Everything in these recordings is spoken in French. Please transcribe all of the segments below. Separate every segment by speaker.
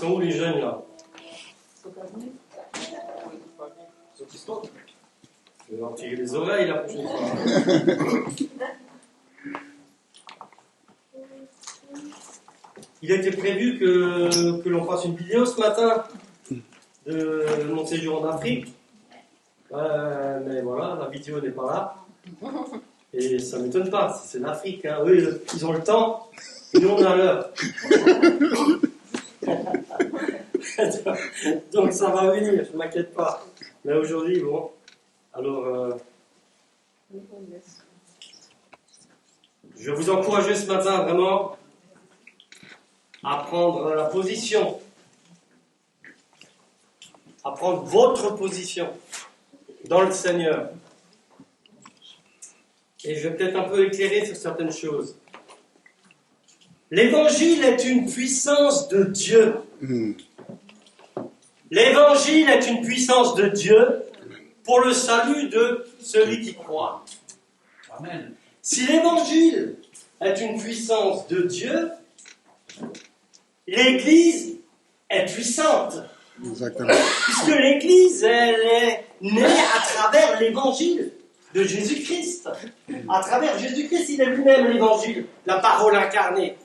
Speaker 1: sont où les jeunes là? Je vais leur tirer les oreilles la prochaine fois. Il était prévu que l'on fasse une vidéo ce matin de mon séjour en Afrique. Mais voilà, la vidéo n'est pas là. Et ça ne m'étonne pas, c'est l'Afrique. Hein. Eux, ils ont le temps, et nous on a l'heure. Donc ça va venir, je ne m'inquiète pas. Mais aujourd'hui, bon, alors je vais vous encourager ce matin vraiment à prendre la position, à prendre votre position dans le Seigneur. Et je vais peut-être un peu éclairer sur certaines choses. L'évangile est une puissance de Dieu. L'évangile est une puissance de Dieu pour le salut de celui qui croit. Amen. Si l'évangile est une puissance de Dieu, l'Église est puissante.
Speaker 2: Exactement.
Speaker 1: Puisque l'Église, elle est née à travers l'évangile de Jésus-Christ. À travers Jésus-Christ, il est lui-même l'évangile, la parole incarnée.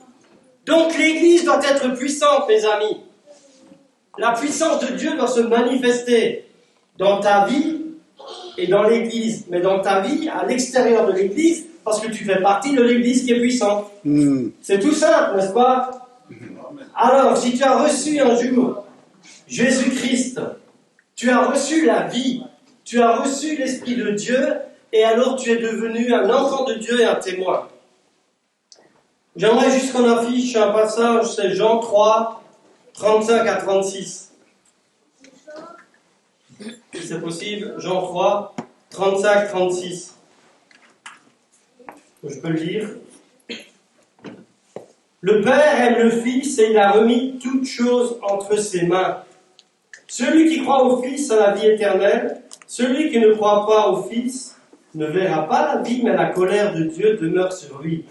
Speaker 1: Donc l'Église doit être puissante, mes amis. La puissance de Dieu doit se manifester dans ta vie et dans l'Église. Mais dans ta vie, à l'extérieur de l'Église, parce que tu fais partie de l'Église qui est puissante. C'est tout simple, n'est-ce pas? Alors, si tu as reçu un jour Jésus-Christ, tu as reçu la vie, tu as reçu l'Esprit de Dieu, et alors tu es devenu un enfant de Dieu et un témoin. J'aimerais juste qu'on affiche un passage, c'est Jean 3, 35 à 36. Si c'est possible, Jean 3, 35, 36. Je peux le lire. Le Père aime le Fils et il a remis toutes choses entre ses mains. Celui qui croit au Fils a la vie éternelle. Celui qui ne croit pas au Fils ne verra pas la vie, mais la colère de Dieu demeure sur lui.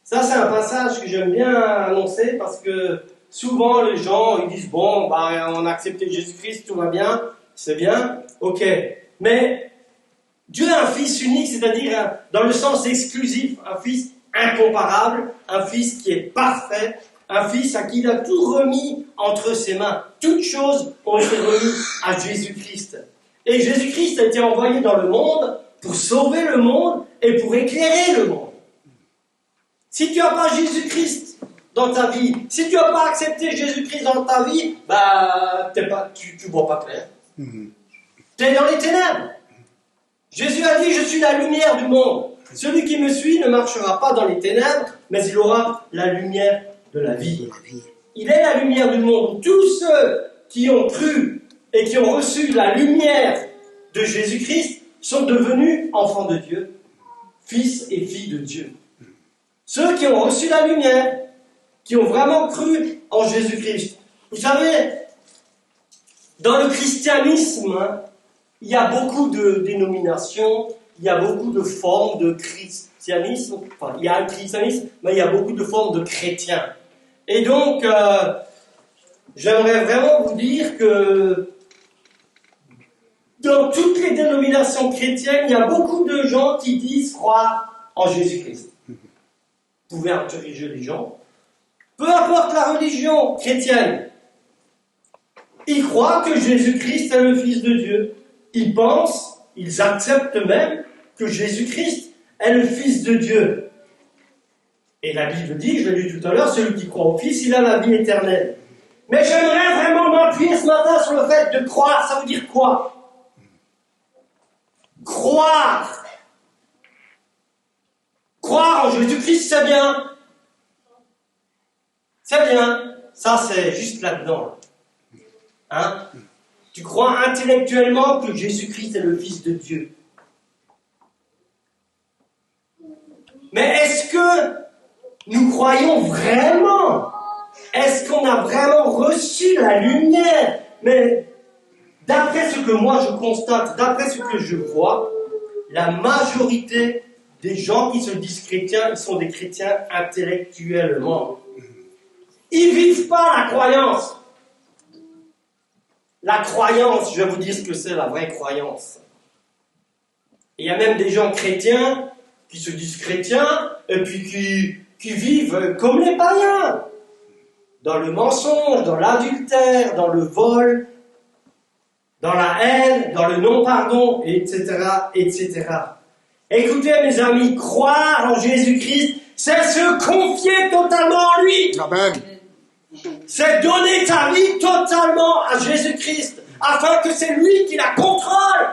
Speaker 1: Ça, c'est un passage que j'aime bien annoncer parce que souvent les gens ils disent bon, bah, on a accepté Jésus-Christ, tout va bien, c'est bien, ok. Mais Dieu a un Fils unique, c'est-à-dire dans le sens exclusif, un Fils incomparable, un Fils qui est parfait, un Fils à qui il a tout remis entre ses mains. Toutes choses ont été remises à Jésus-Christ. Et Jésus-Christ a été envoyé dans le monde pour sauver le monde et pour éclairer le monde. Si tu n'as pas Jésus-Christ dans ta vie, si tu n'as pas accepté Jésus-Christ dans ta vie, bah, tu ne vois pas clair. Tu es dans les ténèbres. Jésus a dit, je suis la lumière du monde. Celui qui me suit ne marchera pas dans les ténèbres, mais il aura la lumière de la vie. Il est la lumière du monde. Tous ceux qui ont cru et qui ont reçu la lumière de Jésus-Christ sont devenus enfants de Dieu, fils et filles de Dieu. Ceux qui ont reçu la lumière, qui ont vraiment cru en Jésus-Christ. Vous savez, dans le christianisme, il y a beaucoup de dénominations, il y a beaucoup de formes de christianisme. Enfin, il y a un christianisme, mais il y a beaucoup de formes de chrétiens. Et donc, j'aimerais vraiment vous dire que dans toutes les dénominations chrétiennes, il y a beaucoup de gens qui disent croire en Jésus-Christ. Vous pouvez interroger les gens. Peu importe la religion chrétienne, ils croient que Jésus-Christ est le Fils de Dieu. Ils pensent, ils acceptent même que Jésus-Christ est le Fils de Dieu. Et la Bible dit, je l'ai lu tout à l'heure, celui qui croit au Fils, il a la vie éternelle. Mais j'aimerais vraiment m'appuyer ce matin sur le fait de croire. Ça veut dire quoi? Croire. Croire en Jésus-Christ, c'est bien. C'est bien. Ça, c'est juste là-dedans. Hein? Tu crois intellectuellement que Jésus-Christ est le Fils de Dieu. Mais est-ce que nous croyons vraiment? Est-ce qu'on a vraiment reçu la lumière? Mais d'après ce que moi je constate, d'après ce que je vois, la majorité des gens qui se disent chrétiens, ils sont des chrétiens intellectuellement. Ils vivent pas la croyance. La croyance, je vais vous dire ce que c'est la vraie croyance. Il y a même des gens chrétiens qui se disent chrétiens et puis qui vivent comme les païens. Dans le mensonge, dans l'adultère, dans le vol, dans la haine, dans le non-pardon, etc., etc. Écoutez, mes amis, croire en Jésus-Christ, c'est se confier totalement en lui.
Speaker 2: Amen.
Speaker 1: C'est donner ta vie totalement à Jésus-Christ, afin que c'est lui qui la contrôle.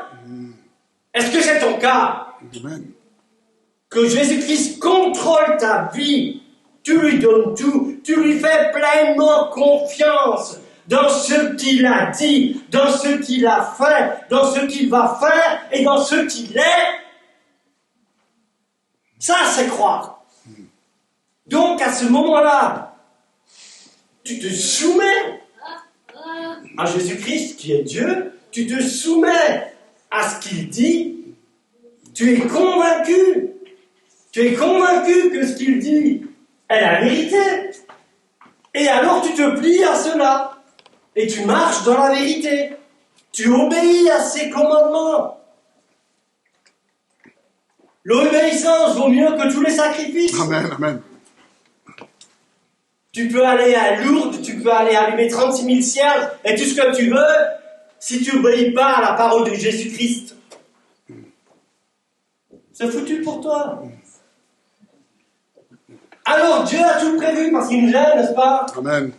Speaker 1: Est-ce que c'est ton cas?
Speaker 2: Amen.
Speaker 1: Que Jésus-Christ contrôle ta vie. Tu lui donnes tout. Tu lui fais pleinement confiance dans ce qu'il a dit, dans ce qu'il a fait, dans ce qu'il va faire et dans ce qu'il est. Ça, c'est croire. Donc, à ce moment-là, tu te soumets à Jésus-Christ, qui est Dieu. Tu te soumets à ce qu'il dit. Tu es convaincu. Tu es convaincu que ce qu'il dit est la vérité. Et alors tu te plies à cela. Et tu marches dans la vérité. Tu obéis à ses commandements. L'obéissance vaut mieux que tous les sacrifices.
Speaker 2: Amen. Amen.
Speaker 1: Tu peux aller à Lourdes, tu peux aller allumer 36 000 cierges et tout ce que tu veux, si tu n'obéis pas à la parole de Jésus-Christ. C'est foutu pour toi. Alors Dieu a tout prévu parce qu'il nous aime, n'est-ce pas?
Speaker 2: Amen.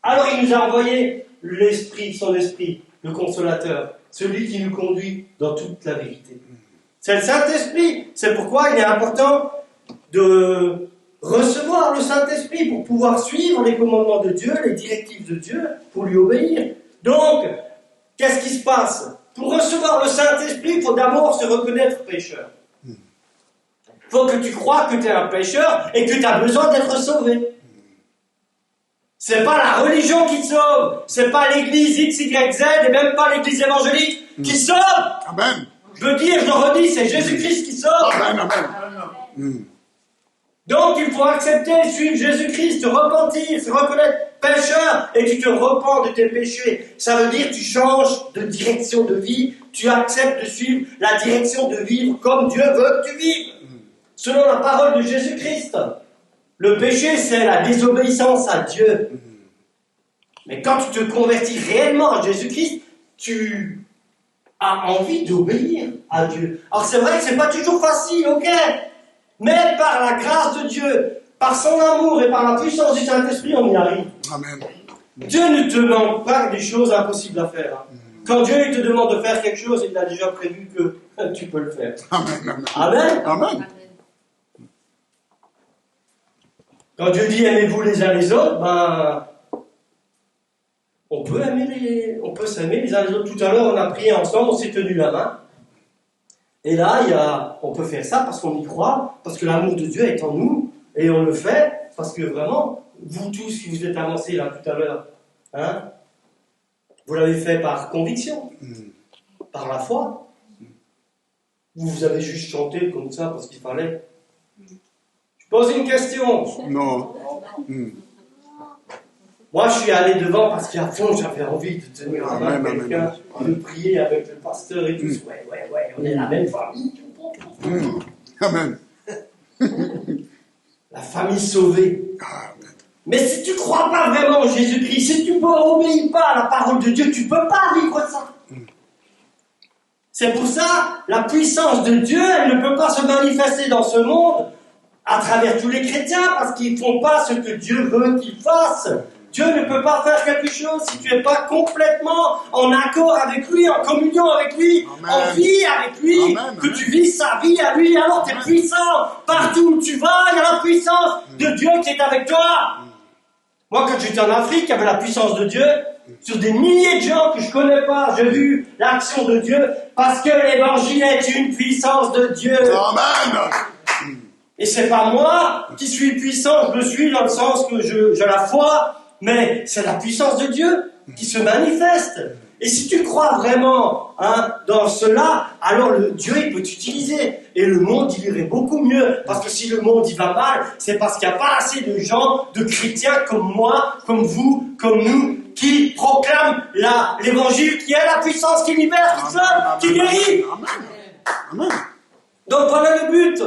Speaker 1: Alors il nous a envoyé l'Esprit, son Esprit, le Consolateur, celui qui nous conduit dans toute la vérité. C'est le Saint-Esprit. C'est pourquoi il est important de recevoir le Saint-Esprit pour pouvoir suivre les commandements de Dieu, les directives de Dieu, pour lui obéir. Donc, qu'est-ce qui se passe? Pour recevoir le Saint-Esprit, il faut d'abord se reconnaître pécheur. Il faut que tu crois que tu es un pécheur et que tu as besoin d'être sauvé. C'est pas la religion qui te sauve, c'est pas l'église X, Y, Z et même pas l'église évangélique qui sauve.
Speaker 2: Amen.
Speaker 1: Je veux dire, je le redis, c'est Jésus-Christ qui sauve.
Speaker 2: Amen. Amen.
Speaker 1: Donc il faut accepter, suivre Jésus-Christ, te repentir, se reconnaître pécheur et tu te repens de tes péchés. Ça veut dire que tu changes de direction de vie, tu acceptes de suivre la direction de vivre comme Dieu veut que tu vives. Selon la parole de Jésus-Christ. Le péché, c'est la désobéissance à Dieu. Mais quand tu te convertis réellement à Jésus-Christ, tu as envie d'obéir à Dieu. Alors c'est vrai que c'est pas toujours facile, ok? Mais par la grâce de Dieu, par son amour et par la puissance du Saint-Esprit, on y arrive.
Speaker 2: Amen.
Speaker 1: Dieu ne te demande pas des choses impossibles à faire. Quand Dieu il te demande de faire quelque chose, il a déjà prévu que tu peux le faire.
Speaker 2: Amen.
Speaker 1: Amen.
Speaker 2: Amen.
Speaker 1: Quand Dieu dit aimez-vous les uns les autres, ben, on peut s'aimer les uns les autres. Tout à l'heure, on a prié ensemble, on s'est tenu la main. Et là, on peut faire ça parce qu'on y croit, parce que l'amour de Dieu est en nous, et on le fait parce que vraiment, vous tous qui vous êtes avancés là tout à l'heure, hein, vous l'avez fait par conviction, par la foi. Vous avez juste chanté comme ça parce qu'il fallait. Je pose une question.
Speaker 2: Non.
Speaker 1: Moi, je suis allé devant parce qu'à fond, j'avais envie de tenir la main à quelqu'un, de prier avec le pasteur et tout. Ouais, on est la même famille.
Speaker 2: Amen.
Speaker 1: La famille sauvée.
Speaker 2: Amen.
Speaker 1: Mais si tu ne crois pas vraiment en Jésus-Christ, si tu n'obéis pas à la parole de Dieu, tu ne peux pas vivre ça. C'est pour ça, la puissance de Dieu, elle ne peut pas se manifester dans ce monde à travers tous les chrétiens, parce qu'ils ne font pas ce que Dieu veut qu'ils fassent. Dieu ne peut pas faire quelque chose si tu n'es pas complètement en accord avec lui, en communion avec lui,
Speaker 2: Amen.
Speaker 1: en vie avec lui,
Speaker 2: Amen.
Speaker 1: que tu vis sa vie à lui, alors tu es puissant. Partout où tu vas, il y a la puissance de Dieu qui est avec toi. Moi, quand j'étais en Afrique, il y avait la puissance de Dieu. Sur des milliers de gens que je ne connais pas, j'ai vu l'action de Dieu, parce que l'évangile est une puissance de Dieu.
Speaker 2: Amen.
Speaker 1: Et c'est pas moi qui suis puissant, je le suis dans le sens que j'ai la foi, mais c'est la puissance de Dieu qui se manifeste. Et si tu crois vraiment dans cela, alors Dieu il peut t'utiliser. Et le monde il irait beaucoup mieux. Parce que si le monde il va mal, c'est parce qu'il n'y a pas assez de gens, de chrétiens comme moi, comme vous, comme nous, qui proclament l'évangile qui est la puissance qui libère, qui sauve, qui guérit.
Speaker 2: Amen.
Speaker 1: Donc voilà le but.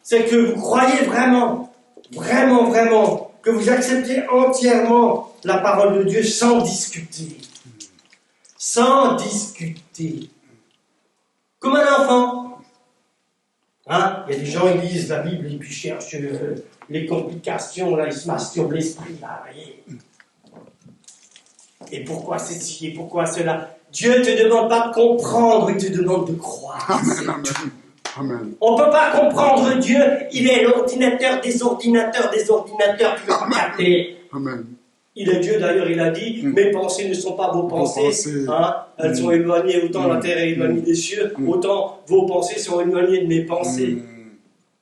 Speaker 1: C'est que vous croyez vraiment, vraiment, vraiment, que vous acceptez entièrement la parole de Dieu sans discuter. Sans discuter. Comme un enfant. Il y a des gens, ils lisent la Bible et puis cherchent les complications, là, ils se masturbent l'esprit, là, voyez. Et pourquoi ceci, et pourquoi cela? Dieu ne te demande pas de comprendre, il te demande de croire.
Speaker 2: Amen, amen. Amen.
Speaker 1: On ne peut pas comprendre Dieu, il est l'ordinateur des ordinateurs, tu ne peux pas capter.
Speaker 2: Amen.
Speaker 1: Il est Dieu, d'ailleurs, il a dit, mes pensées ne sont pas vos pensées. Elles sont éloignées, autant la terre est éloignée des cieux, autant vos pensées sont éloignées de mes pensées.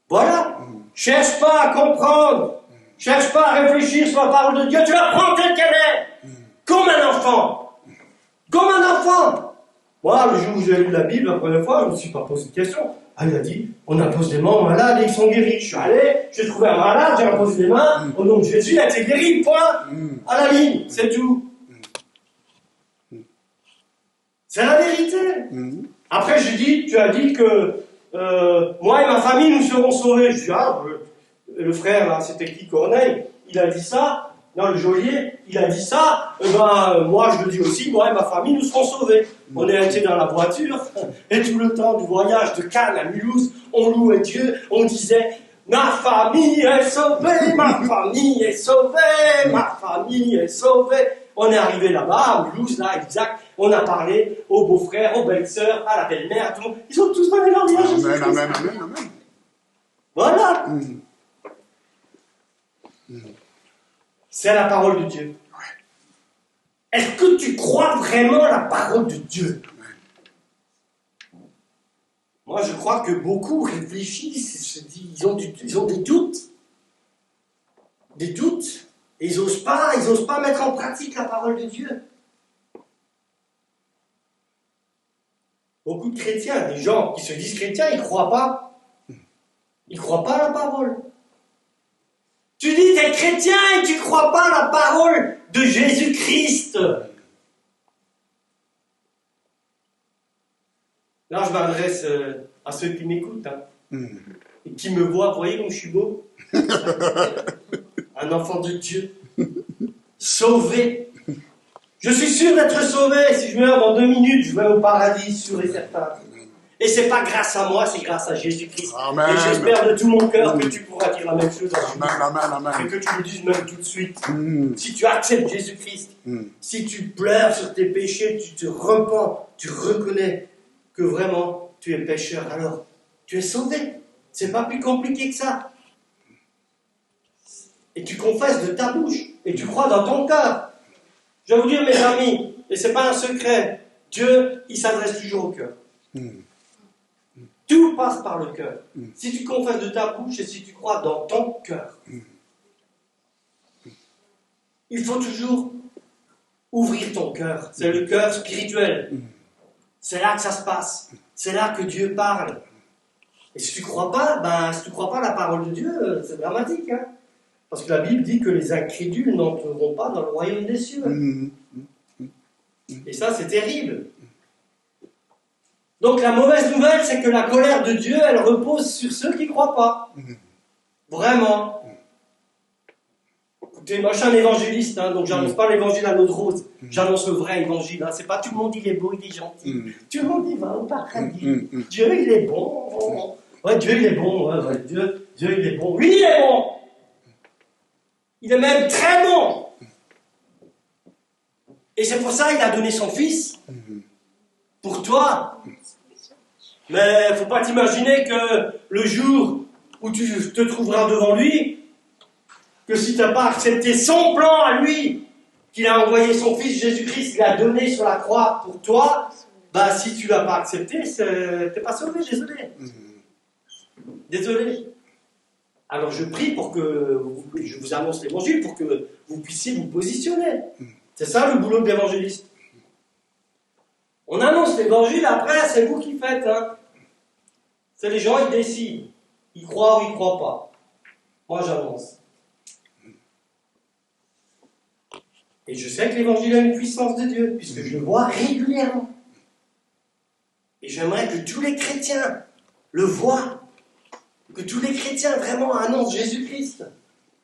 Speaker 1: Voilà. Cherche pas à comprendre. Cherche pas à réfléchir sur la parole de Dieu, tu la prends telle qu'elle est. Comme un enfant. Comme un enfant. Moi, le jour où j'ai lu la Bible la première fois, je ne me suis pas posé de question. Il a dit, on impose des mains aux malades et ils sont guéris. Je suis allé, j'ai trouvé un malade, j'ai imposé des mains, au nom de Jésus, il a été guéri, point. À la ligne, c'est tout. C'est la vérité. Après, j'ai dit, tu as dit que moi et ma famille, nous serons sauvés. Je dis, le frère, là, c'était qui, Corneille? Il a dit ça. Non, le geôlier, il a dit ça, moi je le dis aussi, moi et ma famille, nous serons sauvés. On est été dans la voiture, et tout le temps du voyage de Cannes à Mulhouse, on louait Dieu, on disait, ma famille est sauvée, ma famille est sauvée, ma famille est sauvée. On est arrivé là-bas, à Mulhouse, là, exact, on a parlé aux beaux-frères, aux belles-sœurs, à la belle-mère, tout le monde. Ils ont tous donné leur vie à Jésus.
Speaker 2: Amen, amen, amen, amen.
Speaker 1: Voilà. C'est la parole de Dieu. Est-ce que tu crois vraiment la parole de Dieu? Moi, je crois que beaucoup réfléchissent, se disent, ils ont des doutes. Des doutes. Et ils n'osent pas mettre en pratique la parole de Dieu. Beaucoup de chrétiens, des gens qui se disent chrétiens, ils ne croient pas. Ils ne croient pas à la parole. Tu dis t'es chrétien et tu ne crois pas à la parole de Jésus-Christ. Là, je m'adresse à ceux qui m'écoutent et qui me voient. Vous voyez comme je suis beau? Un enfant de Dieu. Sauvé. Je suis sûr d'être sauvé. Si je meurs dans 2 minutes, je vais au paradis, sûr et certain. Et c'est pas grâce à moi, c'est grâce à Jésus-Christ.
Speaker 2: Amen.
Speaker 1: Et j'espère de tout mon cœur que tu pourras dire la même chose à Jésus.
Speaker 2: Amen.
Speaker 1: Et que tu le dises même tout de suite. Si tu acceptes Jésus-Christ, si tu pleures sur tes péchés, tu te repens, tu reconnais que vraiment tu es pécheur, alors tu es sauvé. C'est pas plus compliqué que ça. Et tu confesses de ta bouche, et tu crois dans ton cœur. Je vais vous dire, mes amis, et c'est pas un secret, Dieu, il s'adresse toujours au cœur. Tout passe par le cœur. Si tu confesses de ta bouche et si tu crois dans ton cœur, il faut toujours ouvrir ton cœur. C'est le cœur spirituel. C'est là que ça se passe. C'est là que Dieu parle. Et si tu crois pas, à la parole de Dieu, c'est dramatique. Parce que la Bible dit que les incrédules n'entreront pas dans le royaume des cieux. Et ça, c'est terrible. Donc la mauvaise nouvelle, c'est que la colère de Dieu, elle repose sur ceux qui ne croient pas. Vraiment. Écoutez, moi je suis un évangéliste, donc j'annonce pas l'évangile à l'eau de rose. J'annonce le vrai évangile. C'est pas tout le monde il est beau, il est gentil. Tout le monde il va au paradis. Dieu il est bon. Ouais, Dieu il est bon. Ouais, Dieu il est bon. Oui, il est bon. Il est même très bon. Et c'est pour ça qu'il a donné son fils. Pour toi. Mais il ne faut pas t'imaginer que le jour où tu te trouveras devant lui, que si tu n'as pas accepté son plan à lui, qu'il a envoyé son fils Jésus-Christ, il a donné sur la croix pour toi, si tu ne l'as pas accepté, tu n'es pas sauvé, désolé. Désolé. Alors je prie pour que je vous annonce l'évangile, pour que vous puissiez vous positionner. C'est ça le boulot de l'évangéliste. On annonce l'évangile, après, c'est vous qui faites. Hein. C'est les gens, ils décident. Ils croient ou ils ne croient pas. Moi, j'annonce. Et je sais que l'évangile a une puissance de Dieu, puisque je le vois régulièrement. Et j'aimerais que tous les chrétiens le voient. Que tous les chrétiens vraiment annoncent Jésus-Christ.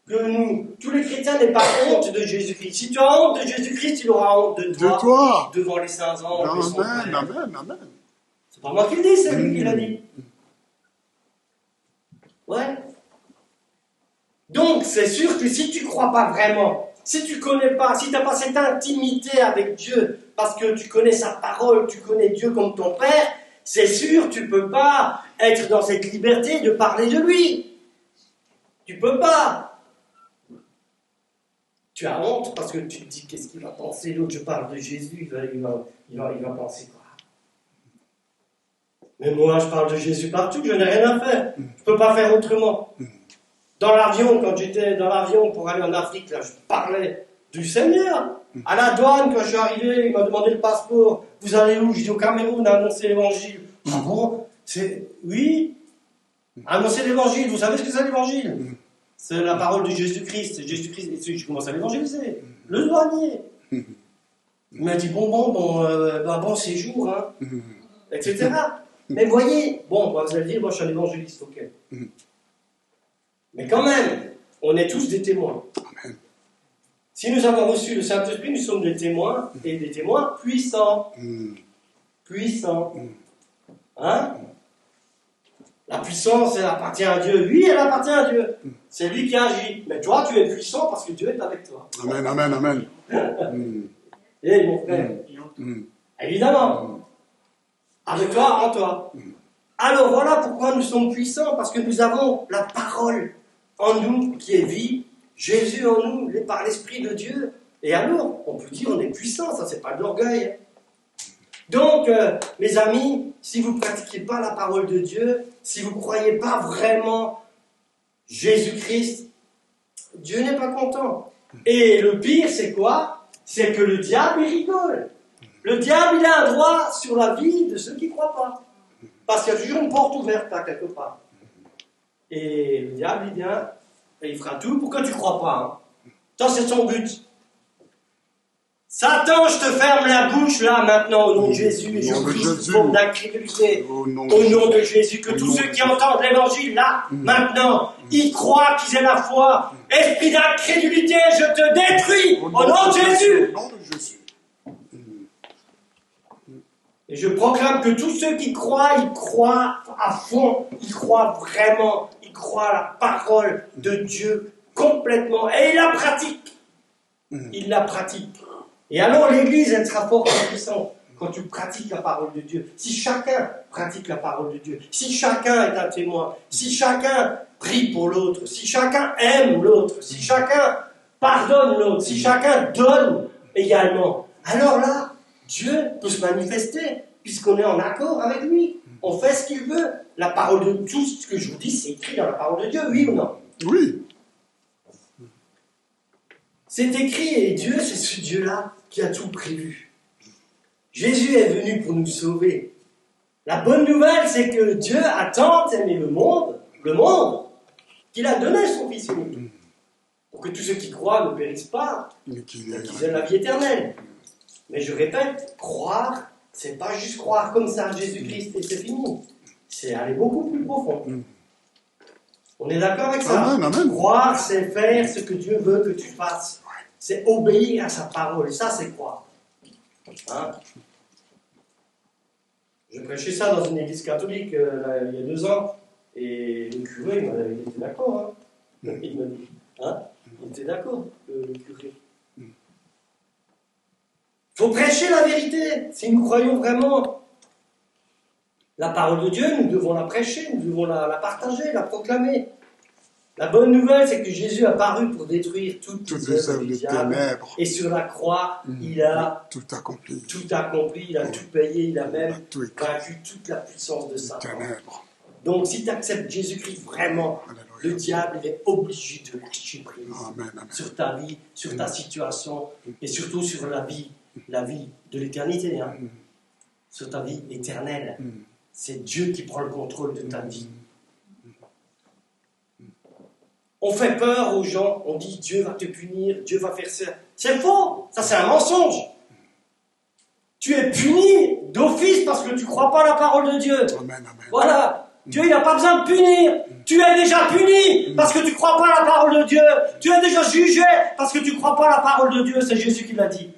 Speaker 1: Que nous, tous les chrétiens n'aient pas honte de Jésus-Christ. Si tu as honte de Jésus-Christ, il aura honte de toi. Devant les saints anges.
Speaker 2: Amen.
Speaker 1: C'est pas moi qui le dis, c'est lui qui l'a dit. Ouais. Donc, c'est sûr que si tu ne crois pas vraiment, si tu ne connais pas, si tu n'as pas cette intimité avec Dieu, parce que tu connais sa parole, tu connais Dieu comme ton Père, c'est sûr, tu ne peux pas être dans cette liberté de parler de lui. Tu ne peux pas. Tu as honte parce que tu te dis, qu'est-ce qu'il va penser l'autre? Je parle de Jésus, il va penser quoi? Mais moi, je parle de Jésus partout, je n'ai rien à faire. Je ne peux pas faire autrement. Dans l'avion, quand j'étais dans l'avion pour aller en Afrique, là, je parlais du Seigneur. À la douane, quand je suis arrivé, il m'a demandé le passeport. Vous allez où? Je dis au Cameroun, annoncer l'évangile. Ah bon? Oui. Annoncer l'évangile. Vous savez ce que c'est l'évangile? C'est la parole de Jésus-Christ. Jésus-Christ, je commence à l'évangéliser. Le douanier. Il m'a dit bon séjour, hein, etc. Mais voyez, bon, vous allez dire, moi je suis un évangéliste, ok. Mais quand même, on est tous des témoins. Si nous avons reçu le Saint-Esprit, nous sommes des témoins, et des témoins puissants. Puissants. Hein? La puissance, elle appartient à Dieu. Oui, elle appartient à Dieu. C'est lui qui agit. Mais toi, tu es puissant parce que Dieu est avec toi.
Speaker 2: Amen.
Speaker 1: Eh, mon frère. Évidemment. Avec toi, en toi. Alors voilà pourquoi nous sommes puissants, parce que nous avons la parole en nous qui est vie, Jésus en nous, par l'Esprit de Dieu. Et alors, on peut dire on est puissant, ça c'est pas de l'orgueil. Donc, mes amis, si vous ne pratiquez pas la parole de Dieu, si vous ne croyez pas vraiment Jésus-Christ, Dieu n'est pas content. Et le pire, c'est quoi? C'est que le diable, il rigole. Le diable, il a un droit sur la vie de ceux qui ne croient pas. Parce qu'il y a toujours une porte ouverte là, quelque part. Et le diable, il vient, et il fera tout pour que tu ne crois pas. Hein. Ça, c'est son but. Satan, je te ferme la bouche là, maintenant, au nom de Jésus. Et je prie sous forme d'incrédulité. Au nom de Jésus, que tous ceux qui entendent l'évangile là, maintenant, ils croient qu'ils aient la foi. Esprit d'incrédulité, je te détruis au nom de Jésus. Et je proclame que tous ceux qui croient, ils croient à fond, ils croient vraiment, ils croient à la parole de Dieu complètement. Et ils la pratiquent. Ils la pratiquent. Et alors l'Église, elle sera forte et puissante quand tu pratiques la parole de Dieu. Si chacun pratique la parole de Dieu, si chacun est un témoin, si chacun prie pour l'autre, si chacun aime l'autre, si chacun pardonne l'autre, si chacun donne également, alors là, Dieu peut se manifester, puisqu'on est en accord avec lui. On fait ce qu'il veut. La parole de tout ce que je vous dis, c'est écrit dans la parole de Dieu, oui ou non?
Speaker 2: Oui.
Speaker 1: C'est écrit, et Dieu, c'est ce Dieu-là qui a tout prévu. Jésus est venu pour nous sauver. La bonne nouvelle, c'est que Dieu a tant aimé le monde, qu'il a donné son Fils unique. Pour que tous ceux qui croient ne périssent pas, mais qu'ils aient la vie éternelle. Mais je répète, croire, c'est pas juste croire comme ça à Jésus-Christ et c'est fini. C'est aller beaucoup plus profond. On est d'accord avec ça?
Speaker 2: Amen.
Speaker 1: Croire, c'est faire ce que Dieu veut que tu fasses. C'est obéir à sa parole. Ça, c'est croire. Hein? Je prêchais ça dans une église catholique il y a 2 ans. Et le curé, il était d'accord. Hein? Il m'a dit. Hein? Il était d'accord, le curé. Il faut prêcher la vérité. Si nous croyons vraiment la parole de Dieu, nous devons la prêcher, nous devons la partager, la proclamer. La bonne nouvelle, c'est que Jésus a paru pour détruire toutes les œuvres du diable. Et sur la croix, il a tout accompli, il a tout payé, il a même vaincu toute la puissance de Satan. Donc, si tu acceptes Jésus-Christ vraiment, le diable, il est obligé de lâcher prise sur ta vie, sur ta situation, et surtout sur la vie de l'éternité, hein. Sur ta vie éternelle. C'est Dieu qui prend le contrôle de ta vie. On fait peur aux gens, on dit Dieu va te punir, Dieu va faire ça. C'est faux, ça c'est un mensonge. Tu es puni d'office parce que tu ne crois pas à la parole de Dieu. Voilà. Dieu, il n'a pas besoin de punir. Tu es déjà puni parce que tu ne crois pas à la parole de Dieu. Tu es déjà jugé parce que tu ne crois pas à la parole de Dieu. C'est Jésus qui l'a dit.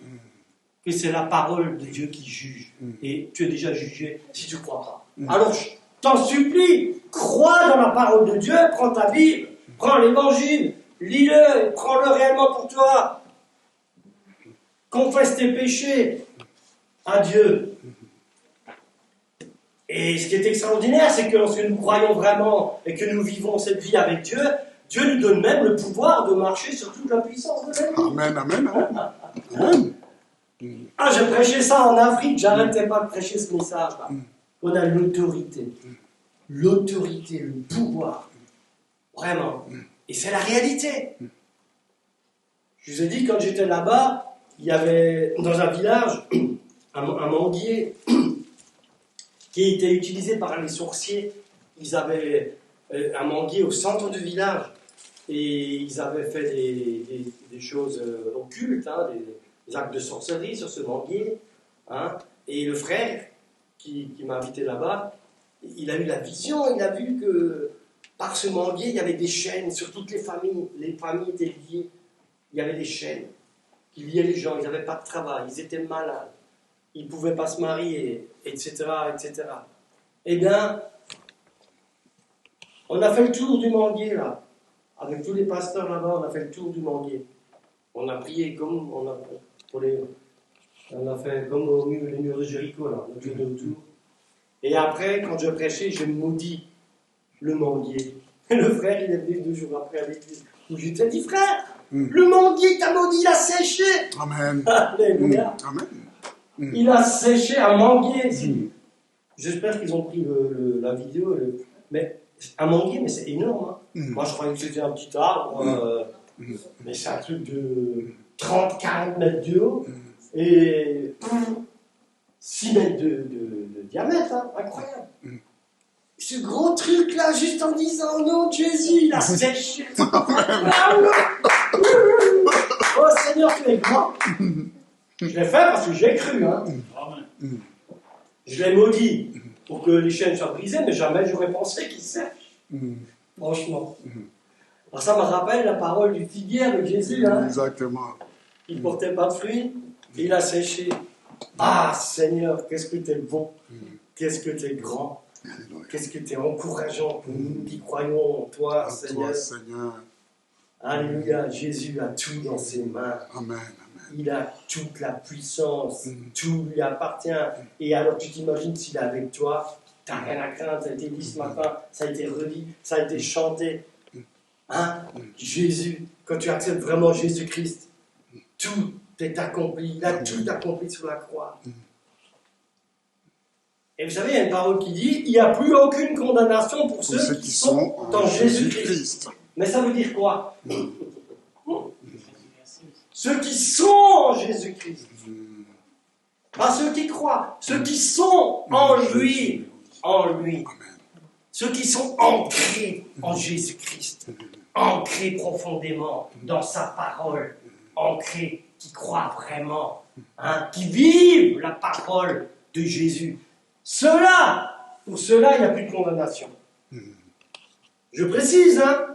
Speaker 1: Que c'est la parole de Dieu qui juge. Et tu es déjà jugé si tu ne crois pas. Alors, je t'en supplie, crois dans la parole de Dieu, prends ta Bible, prends l'évangile, lis-le, et prends-le réellement pour toi. Confesse tes péchés à Dieu. Et ce qui est extraordinaire, c'est que lorsque nous croyons vraiment et que nous vivons cette vie avec Dieu, Dieu nous donne même le pouvoir de marcher sur toute la puissance de l'ennemi.
Speaker 2: Amen.
Speaker 1: Ah, j'ai prêché ça en Afrique, j'arrêtais pas de prêcher ce message-là. On a l'autorité. L'autorité, le pouvoir. Vraiment. Et c'est la réalité. Je vous ai dit, quand j'étais là-bas, il y avait dans un village un manguier qui était utilisé par les sorciers. Ils avaient un manguier au centre du village et ils avaient fait des choses occultes, hein, des actes de sorcellerie sur ce manguier. Hein. Et le frère qui m'a invité là-bas, il a eu la vision, il a vu que par ce manguier, il y avait des chaînes sur toutes les familles. Les familles étaient liées. Il y avait des chaînes qui liaient les gens. Ils n'avaient pas de travail, ils étaient malades. Ils ne pouvaient pas se marier, etc., etc. Eh bien, on a fait le tour du manguier, là. Avec tous les pasteurs là-bas, on a fait le tour du manguier. On a prié comme on a fait comme au mur, les murs de Jéricho, là. On a tourné autour. Et après, quand je prêchais, je maudis le manguier. Et le frère, il est venu 2 jours après à l'église. Je lui ai dit, frère, le manguier t'a maudit, il a séché.
Speaker 2: Amen.
Speaker 1: Alléluia.
Speaker 2: Amen.
Speaker 1: Il a séché un manguier. J'espère qu'ils ont pris la vidéo. Mais un manguier, mais c'est énorme. Hein. Moi, je croyais que c'était un petit arbre. Mais c'est un truc de 30-40 mètres de haut. Et 6 mètres de diamètre. Hein. Incroyable. Ce gros truc-là, juste en disant au nom de Jésus, il a séché. Oh Seigneur, tu es grand. Je l'ai fait parce que j'ai cru. Hein. Je l'ai maudit pour que les chaînes soient brisées, mais jamais j'aurais pensé qu'il sèche. Franchement. Alors ça me rappelle la parole du figuier avec Jésus. Hein.
Speaker 2: Exactement.
Speaker 1: Il ne portait pas de fruits, il a séché. Ah Seigneur, qu'est-ce que tu es bon. Qu'est-ce que tu es grand. Qu'est-ce que tu es encourageant pour nous qui croyons en toi, Seigneur. Alléluia, Jésus a tout dans ses mains.
Speaker 2: Amen.
Speaker 1: Il a toute la puissance, tout lui appartient. Et alors tu t'imagines s'il est avec toi, tu n'as rien à craindre, ça a été dit ce matin, ça a été redit, ça a été chanté. Hein? Jésus, quand tu acceptes vraiment Jésus-Christ, tout est accompli, il a tout accompli sur la croix. Et vous savez, il y a une parole qui dit, il n'y a plus aucune condamnation pour ceux qui sont dans Jésus-Christ. Mais ça veut dire quoi? Ceux qui sont en Jésus-Christ. Pas ceux qui croient, ceux qui sont en lui. En lui. Ceux qui sont ancrés en Jésus-Christ. Ancrés profondément dans sa parole. Ancrés, qui croient vraiment. Hein, qui vivent la parole de Jésus. Pour cela, il n'y a plus de condamnation. Je précise, hein.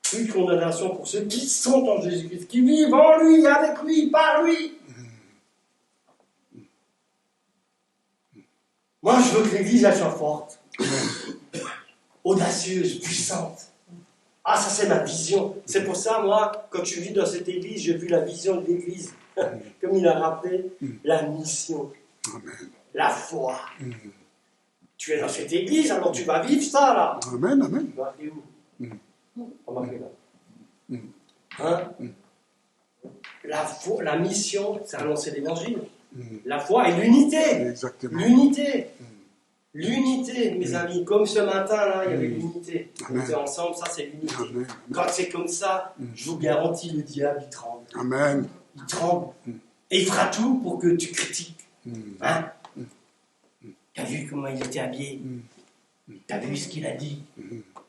Speaker 1: Plus de condamnation pour ceux qui sont en Jésus-Christ, qui vivent en lui, avec lui, par lui. Moi, je veux que l'Église elle soit forte, audacieuse, puissante. Ah, ça c'est ma vision. C'est pour ça, moi, quand je vis dans cette Église, j'ai vu la vision de l'Église. Comme il a rappelé, la mission, la foi. Tu es dans cette Église, alors tu vas vivre ça, là.
Speaker 2: Amen.
Speaker 1: Tu vas aller où? Remarquez là. Hein? La foi, la mission, c'est annoncer l'évangile. La foi et l'unité.
Speaker 2: Exactement.
Speaker 1: L'unité. L'unité, mes amis, comme ce matin-là, il y avait l'unité. On
Speaker 2: Amen.
Speaker 1: était ensemble, ça c'est l'unité.
Speaker 2: Amen.
Speaker 1: Quand c'est comme ça, je vous garantis, le diable, il tremble.
Speaker 2: Amen.
Speaker 1: Il tremble. Et il fera tout pour que tu critiques. Hein? T'as vu comment il était habillé? T'as vu ce qu'il a dit?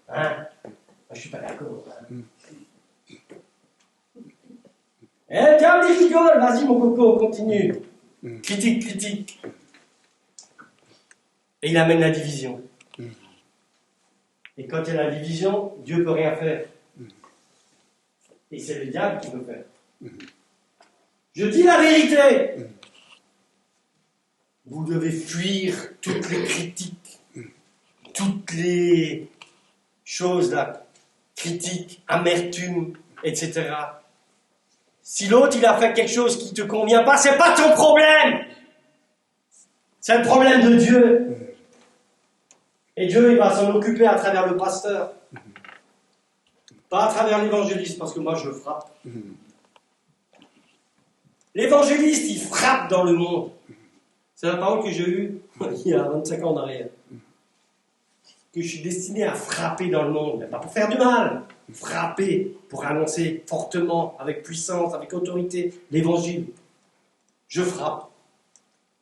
Speaker 1: Hein? Moi, je suis pas d'accord. Hein? Eh, tiens, il rigole. Vas-y, mon coco, continue. Critique, critique. Et il amène la division. Et quand il y a la division, Dieu ne peut rien faire. Et c'est le diable qui peut faire. Je dis la vérité. Vous devez fuir toutes les critiques, toutes les choses là, critiques, amertume, etc. Si l'autre il a fait quelque chose qui ne te convient pas, c'est pas ton problème. C'est le problème de Dieu. Et Dieu il va s'en occuper à travers le pasteur. Pas à travers l'évangéliste, parce que moi je frappe. L'évangéliste il frappe dans le monde. C'est la parole que j'ai eue il y a 25 ans en arrière. Que je suis destiné à frapper dans le monde, pas pour faire du mal, frapper pour annoncer fortement, avec puissance, avec autorité, l'évangile. Je frappe.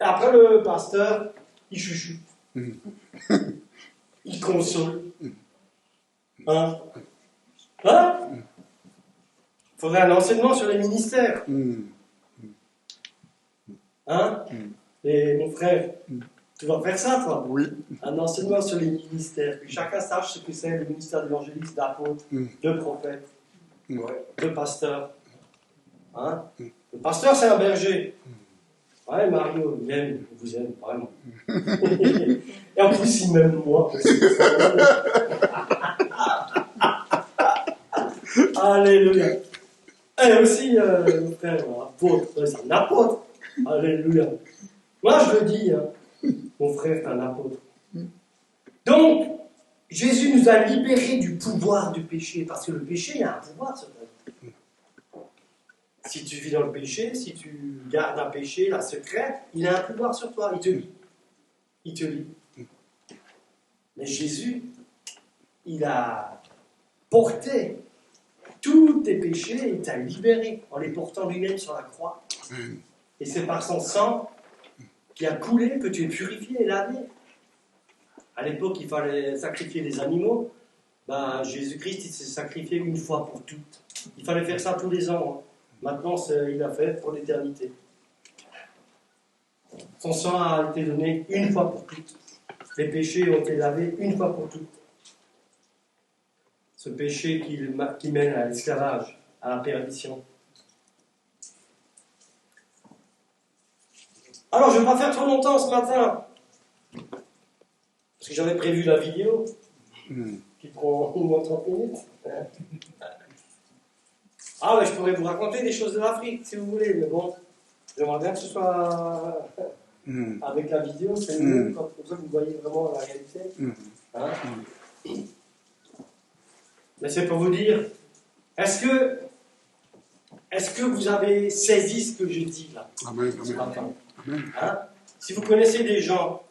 Speaker 1: Et après le pasteur, il chuchote. Il console. Hein? Hein? Il faudrait un enseignement sur les ministères. Hein? Et mon frère, tu vas faire ça, toi?
Speaker 2: Oui.
Speaker 1: Un enseignement sur les ministères. Que chacun sache ce que c'est le ministère d'évangéliste, d'apôtre, de prophète, de pasteur. Hein? Le pasteur, c'est un berger. Ouais, Mario, il aime, il vous aime, vraiment. Et en plus, il m'aime moi. Alléluia. Et aussi, mon frère, apôtre, c'est un apôtre. Alléluia. Moi, je le dis, hein, mon frère est un apôtre. Donc, Jésus nous a libérés du pouvoir du péché, parce que le péché, il y a un pouvoir sur ta vie. Si tu vis dans le péché, si tu gardes un péché, la secrète, il a un pouvoir sur toi, il te lie. Il te lie. Mais Jésus, il a porté tous tes péchés, il t'a libéré en les portant lui-même sur la croix. Et c'est par son sang qui a coulé que tu es purifié et lavé. À l'époque, il fallait sacrifier les animaux. Ben, Jésus-Christ, il s'est sacrifié une fois pour toutes. Il fallait faire ça tous les ans. Hein. Maintenant, il l'a fait pour l'éternité. Son sang a été donné une fois pour toutes. Les péchés ont été lavés une fois pour toutes. Ce péché qui mène à l'esclavage, à la perdition. Alors, je ne vais pas faire trop longtemps ce matin. Parce que j'avais prévu la vidéo, qui prend au moins 30 minutes. Ah, mais je pourrais vous raconter des choses de l'Afrique, si vous voulez, mais bon, j'aimerais bien que ce soit avec la vidéo, c'est mieux, comme ça vous voyez vraiment la réalité. Hein? Mais c'est pour vous dire, est-ce que vous avez saisi ce que je dis là?
Speaker 2: Amen.
Speaker 1: Ce matin?
Speaker 2: Amen.
Speaker 1: Hein? Si vous connaissez des gens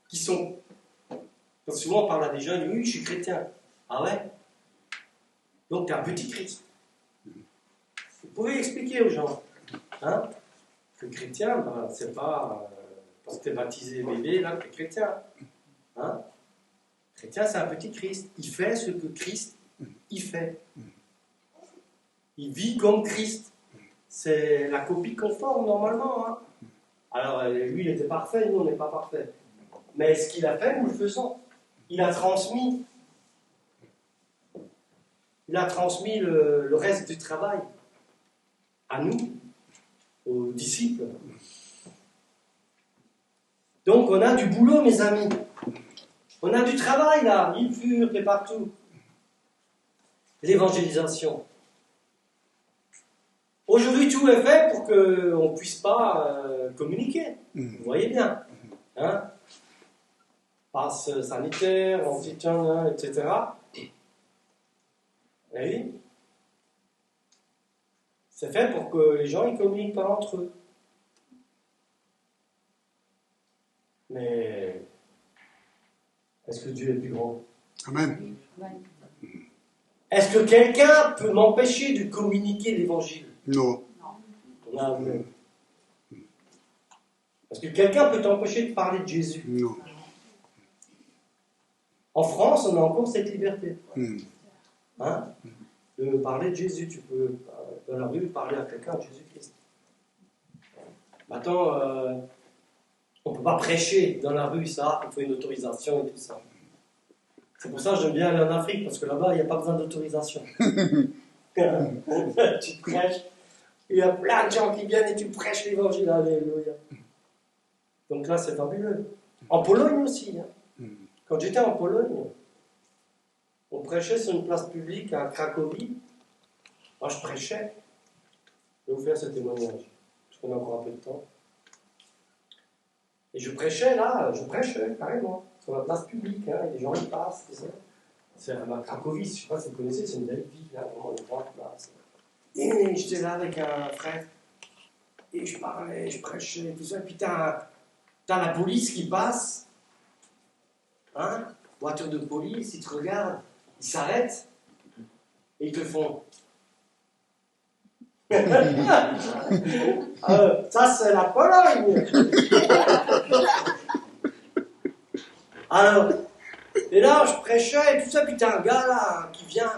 Speaker 1: qui sont... Donc souvent on parle à des gens, ils disent oui, je suis chrétien. Ah ouais? Donc tu es un petit Christ. Vous pouvez expliquer aux gens hein, que chrétien, ben, c'est pas parce que tu es baptisé bébé, là, que tu es chrétien. Hein? Chrétien, c'est un petit Christ. Il fait ce que Christ il fait. Il vit comme Christ. C'est la copie conforme normalement. Hein? Alors lui, il était parfait, nous, on n'est pas parfait. Mais ce qu'il a fait, nous le faisons. Il a transmis. Il a transmis le reste du travail à nous, aux disciples. Donc on a du boulot, mes amis. On a du travail là, il furent et partout. L'évangélisation. Aujourd'hui, tout est fait pour qu'on ne puisse pas communiquer. Vous voyez bien. Hein? Passe sanitaire, anti-tien, etc. Et oui. C'est fait pour que les gens ne communiquent pas entre eux. Mais Est-ce que Dieu est plus grand?
Speaker 2: Amen.
Speaker 1: Est-ce que quelqu'un peut m'empêcher de communiquer l'évangile?
Speaker 2: Non.
Speaker 1: Amen. Est-ce que quelqu'un peut t'empêcher de parler de Jésus?
Speaker 2: Non.
Speaker 1: En France, on a encore cette liberté.
Speaker 2: Hmm.
Speaker 1: Hein? De parler de Jésus. Tu peux, dans la rue, parler à quelqu'un de Jésus-Christ. Maintenant, on ne peut pas prêcher dans la rue, ça. Il faut une autorisation et tout ça. C'est pour ça que j'aime bien aller en Afrique, parce que là-bas, il n'y a pas besoin d'autorisation. Tu prêches. Il y a plein de gens qui viennent et tu prêches l'évangile. Alléluia. Donc là, c'est fabuleux. En Pologne aussi. Hein. Quand j'étais en Pologne, on prêchait sur une place publique à Cracovie. Moi, je prêchais. Je vais vous faire ce témoignage, parce qu'on a encore un peu de temps. Et je prêchais carrément, sur la place publique. Hein, et les gens y passent, tu sais. C'est à Cracovie, je ne sais pas si vous connaissez, c'est une belle ville, là, vraiment une grande place. Et j'étais là avec un frère, et je parlais, je prêchais, tout ça. Et puis t'as la police qui passe, hein, voiture de police, ils te regardent, ils s'arrêtent, et ils te font. Ça, c'est la Pologne. Alors, et là, je prêchais, et tout ça, puis t'as un gars là qui vient.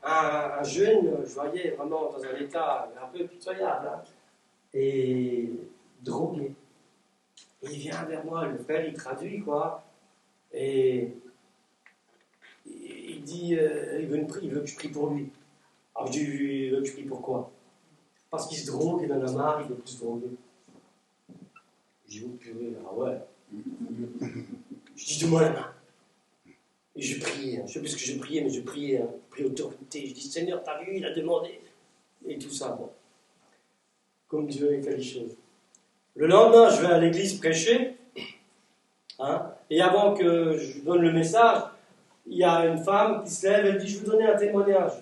Speaker 1: Un jeune, je voyais vraiment dans un état un peu pitoyable, hein, et drogué. Et il vient vers moi, le frère, il traduit, quoi, et il dit, il veut que je prie pour lui. Alors je dis, il veut que je prie pour quoi? Parce qu'il se drogue, il en a marre, il veut plus se droguer. Je dis, oh purée, ah ouais. Je dis, donne-moi la main. Et je priais, je ne sais plus ce que je priais, mais je priais, priais autorité. Je dis, Seigneur, t'as vu, il a demandé. Et tout ça, bon. Comme Dieu a fait les choses. Le lendemain, je vais à l'église prêcher. Hein, et avant que je donne le message, il y a une femme qui se lève, elle dit, je veux donner un témoignage.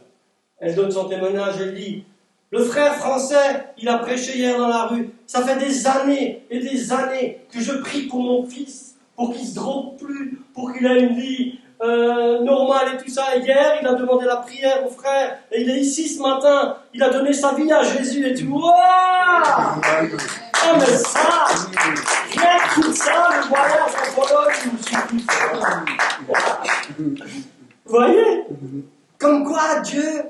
Speaker 1: Elle donne son témoignage, elle dit, le frère français, il a prêché hier dans la rue. Ça fait des années et des années que je prie pour mon fils, pour qu'il ne se drogue plus, pour qu'il ait une vie normal et tout ça. Et hier, il a demandé la prière au frère. Et il est ici ce matin. Il a donné sa vie à Jésus et tout. Waouh! Oh, mais ça, rien que tout ça, le voyage en Pologne, il me suffit. Vous voyez? Comme quoi, Dieu,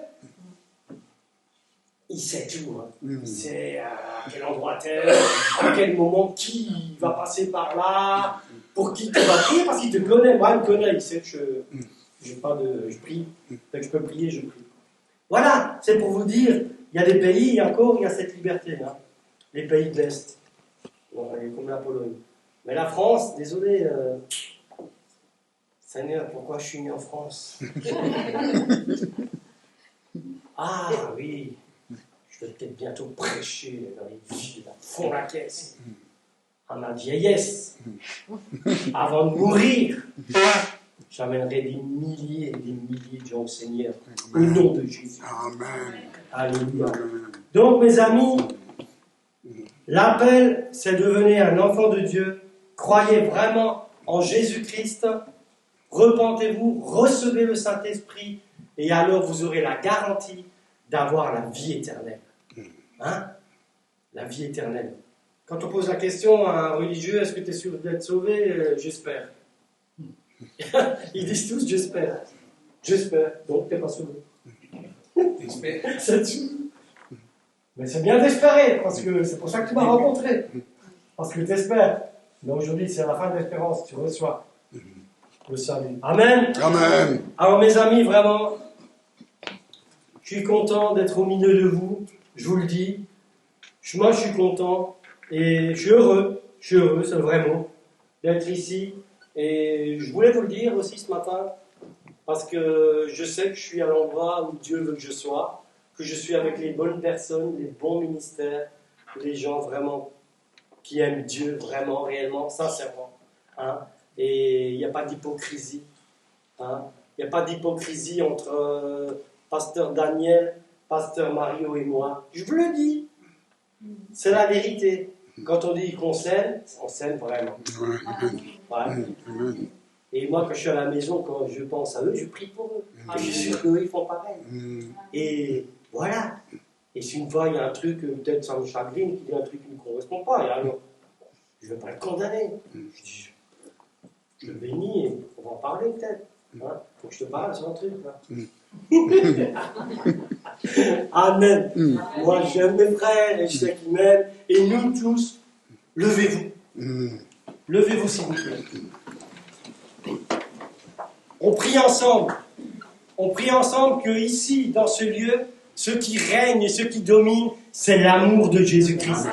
Speaker 1: il sait tout. Hein. Il sait à quel endroit t'es, à quel moment qui va passer par là. Pour qui tu vas prier, parce qu'il te connaît. Moi, il me connaît, il sait que je prie. Dès que je peux prier, je prie. Voilà, c'est pour vous dire, il y a des pays, encore, il y a cette liberté. Hein. Les pays de l'Est, comme la Pologne. Mais la France, désolé, Seigneur, pourquoi je suis né en France? Ah oui, je vais peut-être bientôt prêcher dans les villes, à fond la caisse. À ma vieillesse, avant de mourir, j'amènerai des milliers et des milliers de gens au Seigneur, au nom de Jésus.
Speaker 2: Amen.
Speaker 1: Alléluia. Donc, mes amis, l'appel, c'est devenir un enfant de Dieu. Croyez vraiment en Jésus-Christ. Repentez-vous, recevez le Saint-Esprit, et alors vous aurez la garantie d'avoir la vie éternelle. Hein? La vie éternelle. Quand on pose la question à un religieux, est-ce que tu es sûr d'être sauvé? J'espère. Ils disent tous, j'espère. J'espère. Donc, tu n'es pas sauvé. C'est tout. Mais c'est bien d'espérer, parce que c'est pour ça que tu m'as rencontré. Parce que tu espères. Mais aujourd'hui, c'est la fin de l'espérance. Tu reçois le salut. Amen.
Speaker 2: Amen.
Speaker 1: Alors, mes amis, vraiment, je suis content d'être au milieu de vous. Je vous le dis. Moi, je suis content. Et je suis heureux, c'est le vrai mot, d'être ici. Et je voulais vous le dire aussi ce matin, parce que je sais que je suis à l'endroit où Dieu veut que je sois, que je suis avec les bonnes personnes, les bons ministères, les gens vraiment qui aiment Dieu, vraiment, réellement, sincèrement. Hein? Et il n'y a pas d'hypocrisie. Hein? Il n'y a pas d'hypocrisie entre pasteur Daniel, pasteur Mario et moi. Je vous le dis, c'est la vérité. Quand on dit qu'on s'aime, on s'aime vraiment. Ouais. Et moi, quand je suis à la maison, quand je pense à eux, je prie pour eux. Je suis sûr qu'eux, ils font pareil. Et voilà. Et si une fois, il y a un truc, peut-être ça me chagrine, qu'il y a un truc qui ne me correspond pas, et alors, je ne vais pas le condamner. Je le bénis et on va en parler peut-être. Hein? Faut que je te parle sur un truc là. Amen. Moi j'aime mes frères et je sais qu'ils m'aiment. Et nous tous, levez-vous. Levez-vous s'il vous plaît. On prie ensemble. On prie ensemble que ici, dans ce lieu, ce qui règne et ce qui domine, c'est l'amour de Jésus-Christ.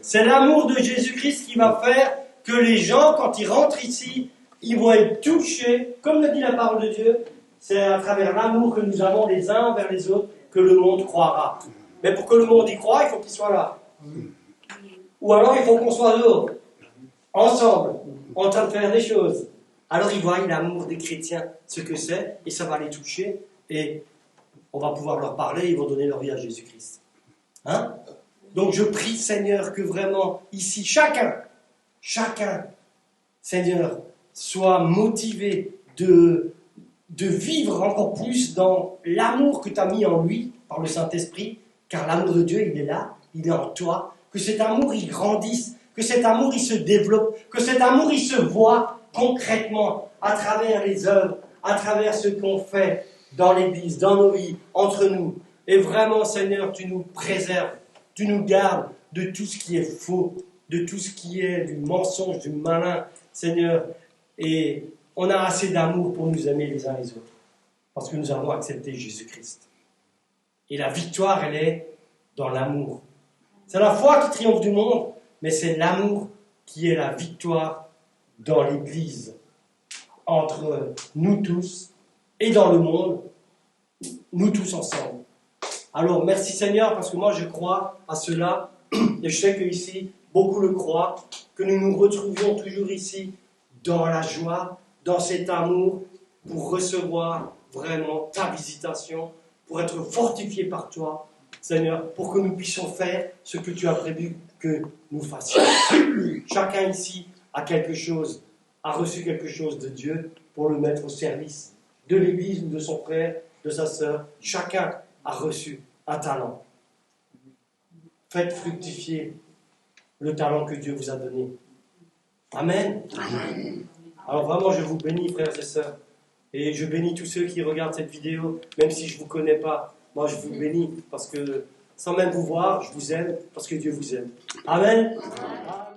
Speaker 1: C'est l'amour de Jésus-Christ qui va faire que les gens, quand ils rentrent ici, ils vont être touchés, comme le dit la parole de Dieu, c'est à travers l'amour que nous avons les uns envers les autres que le monde croira. Mais pour que le monde y croie, il faut qu'il soit là. Ou alors il faut qu'on soit dehors, ensemble, en train de faire des choses. Alors ils voient l'amour des chrétiens, ce que c'est, et ça va les toucher, et on va pouvoir leur parler, ils vont donner leur vie à Jésus-Christ. Hein? Donc je prie, Seigneur, que vraiment, ici, chacun, Seigneur, soit motivé de vivre encore plus dans l'amour que tu as mis en lui, par le Saint-Esprit, car l'amour de Dieu, il est là, il est en toi, que cet amour, il grandisse, que cet amour, il se développe, que cet amour, il se voit concrètement, à travers les œuvres, à travers ce qu'on fait dans l'Église, dans nos vies, entre nous. Et vraiment, Seigneur, tu nous préserves, tu nous gardes de tout ce qui est faux, de tout ce qui est du mensonge, du malin, Seigneur. Et on a assez d'amour pour nous aimer les uns les autres, parce que nous avons accepté Jésus-Christ. Et la victoire, elle est dans l'amour. C'est la foi qui triomphe du monde, mais c'est l'amour qui est la victoire dans l'Église, entre nous tous et dans le monde, nous tous ensemble. Alors, merci Seigneur, parce que moi je crois à cela, et je sais qu'ici, beaucoup le croient, que nous nous retrouvions toujours ici, dans la joie, dans cet amour, pour recevoir vraiment ta visitation, pour être fortifiés par toi, Seigneur, pour que nous puissions faire ce que tu as prévu que nous fassions. Chacun ici a quelque chose, a reçu quelque chose de Dieu pour le mettre au service de l'Église ou de son frère, de sa sœur. Chacun a reçu un talent. Faites fructifier le talent que Dieu vous a donné. Amen. Amen. Alors vraiment, je vous bénis, frères et sœurs. Et je bénis tous ceux qui regardent cette vidéo, même si je ne vous connais pas. Moi, je vous bénis parce que, sans même vous voir, je vous aime parce que Dieu vous aime. Amen. Amen.